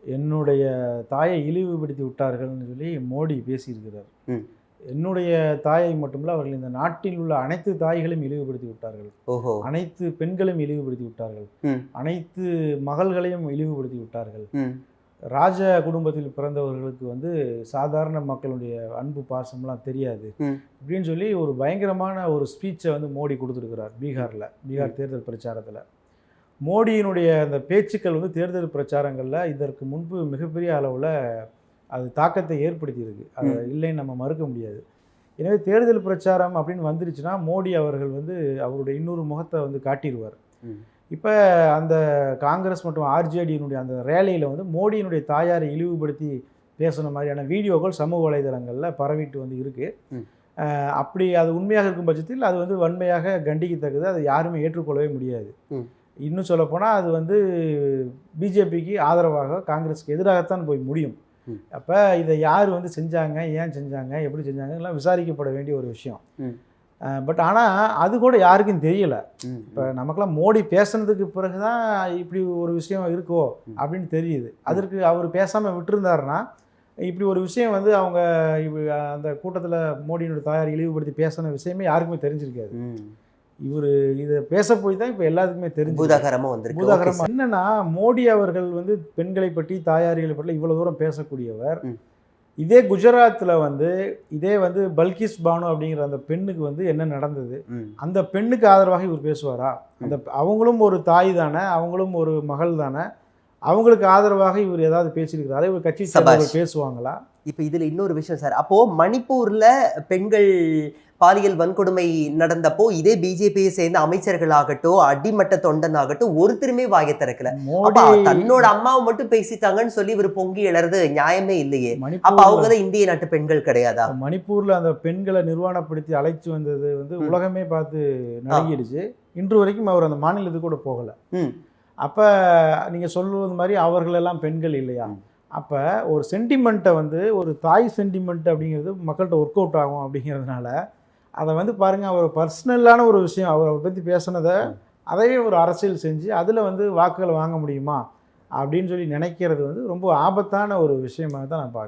என்னுடைய தாயை இழிவுபடுத்தி விட்டார்கள்னு சொல்லி மோடி பேசியிருக்கிறார். என்னுடைய தாயை மட்டுமல்ல, அவர்கள் இந்த நாட்டில் உள்ள அனைத்து தாய்களையும் இழிவுபடுத்தி விட்டார்கள். அனைத்து பெண்களையும் இழிவுபடுத்தி விட்டார்கள். அனைத்து மகள்களையும் இழிவுபடுத்தி விட்டார்கள். ராஜ குடும்பத்தில் பிறந்தவர்களுக்கு வந்து சாதாரண மக்களுடைய அன்பு பாசம்லாம் தெரியாது அப்படின்னு சொல்லி ஒரு பயங்கரமான ஒரு ஸ்பீச்சை வந்து மோடி கொடுத்துருக்கிறார் பீகார் தேர்தல் பிரச்சாரத்தில். மோடியினுடைய அந்த பேச்சுக்கள் வந்து தேர்தல் பிரச்சாரங்களில் இதற்கு முன்பு மிகப்பெரிய அளவில் அது தாக்கத்தை ஏற்படுத்தியிருக்கு. அது இல்லைன்னு நம்ம மறுக்க முடியாது. எனவே தேர்தல் பிரச்சாரம் அப்படின்னு வந்துருச்சுன்னா மோடி அவர்கள் வந்து அவருடைய இன்னொரு முகத்தை வந்து காட்டிடுவார். இப்போ அந்த காங்கிரஸ் மற்றும் ஆர்ஜேடியினுடைய அந்த ரேலியில் வந்து மோடியினுடைய தாயாரை இழிவுபடுத்தி பேசுன மாதிரியான வீடியோக்கள் சமூக வலைதளங்களில் பரவிட்டு வந்து இருக்குது. அப்படி அது உண்மையாக இருக்கும் பட்சத்தில் அது வந்து வன்மையாக கண்டிக்கத்தக்கது. அதை யாருமே ஏற்றுக்கொள்ளவே முடியாது. இன்னும் சொல்லப்போனால் அது வந்து பிஜேபிக்கு ஆதரவாக காங்கிரஸுக்கு எதிராகத்தான் போய் முடியும். அப்போ இதை யார் வந்து செஞ்சாங்க, ஏன் செஞ்சாங்க, எப்படி செஞ்சாங்க எல்லாம் விசாரிக்கப்பட வேண்டிய ஒரு விஷயம். பட் ஆனால் அது கூட யாருக்கும் தெரியலை. இப்போ நமக்கெல்லாம் மோடி பேசுனதுக்கு பிறகு தான் இப்படி ஒரு விஷயம் இருக்கோ அப்படின்னு தெரியுது. அதற்கு அவர் பேசாமல் விட்டுருந்தாருன்னா இப்படி ஒரு விஷயம் வந்து அவங்க அந்த கூட்டத்தில் மோடியினுடைய தாயார் இழிவுபடுத்தி பேசின விஷயமே யாருக்குமே தெரிஞ்சிருக்காது. இவர் இதை பேச போய் தான் இப்போ எல்லாத்துக்குமே தெரிஞ்சு பூதாகரமாக என்னன்னா, மோடி அவர்கள் வந்து பெண்களை பற்றி தாயாரிகளை பற்றி இவ்வளோ தூரம் பேசக்கூடியவர். இதே குஜராத்தில் வந்து இதே வந்து பல்கிஸ் பானு அப்படிங்கிற அந்த பெண்ணுக்கு வந்து என்ன நடந்தது, அந்த பெண்ணுக்கு ஆதரவாக இவர் பேசுவாரா? அந்த அவங்களும் ஒரு தாய் தானே, அவங்களும் ஒரு மகள் தானே, அவங்களுக்கு ஆதரவாக இவர் ஏதாவது பேசியிருக்கிறாரா? இவர் கட்சி சார்ந்தவர்கள் பேசுவாங்களா? இப்போ இதில் இன்னொரு விஷயம் சார், அப்போது மணிப்பூரில் பெண்கள் பாலியல் வன்கொடுமை நடந்தப்போ இதே பிஜேபியை சேர்ந்த அமைச்சர்களாகட்டும் அடிமட்ட தொண்டனாகட்டும் ஒருத்தருமே வாயை திறக்கல. தன்னோட அம்மாவை மட்டும் பேசிட்டாங்கன்னு சொல்லி இவர் பொங்கி எழறது நியாயமே இல்லையே. அப்ப அவங்கதான் இந்திய நாட்டு பெண்கள் கிடையாதா? மணிப்பூர்ல அந்த பெண்களை நிர்வாணப்படுத்தி அழைச்சு வந்தது வந்து உலகமே பார்த்து நடுங்கிடுச்சு. இன்று வரைக்கும் அவர் அந்த மாநிலத்துக்கு கூட போகல. அப்ப நீங்க சொல்லுவது மாதிரி அவர்களெல்லாம் பெண்கள் இல்லையா? அப்போ ஒரு சென்டிமெண்ட்டை வந்து ஒரு தாய் சென்டிமெண்ட் அப்படிங்கிறது மக்கள்கிட்ட ஒர்க் அவுட் ஆகும். அப்படிங்கிறதுனால அதை வந்து பாருங்கள், அவர் பர்சனலான ஒரு விஷயம் அவரை பற்றி பேசுனதை அதையே ஒரு அரசியல் செஞ்சு அதில் வந்து வாக்குகளை வாங்க முடியுமா அப்படின்னு சொல்லி நினைக்கிறது வந்து ரொம்ப ஆபத்தான ஒரு விஷயமாக தான் நான் பார்க்குறேன்.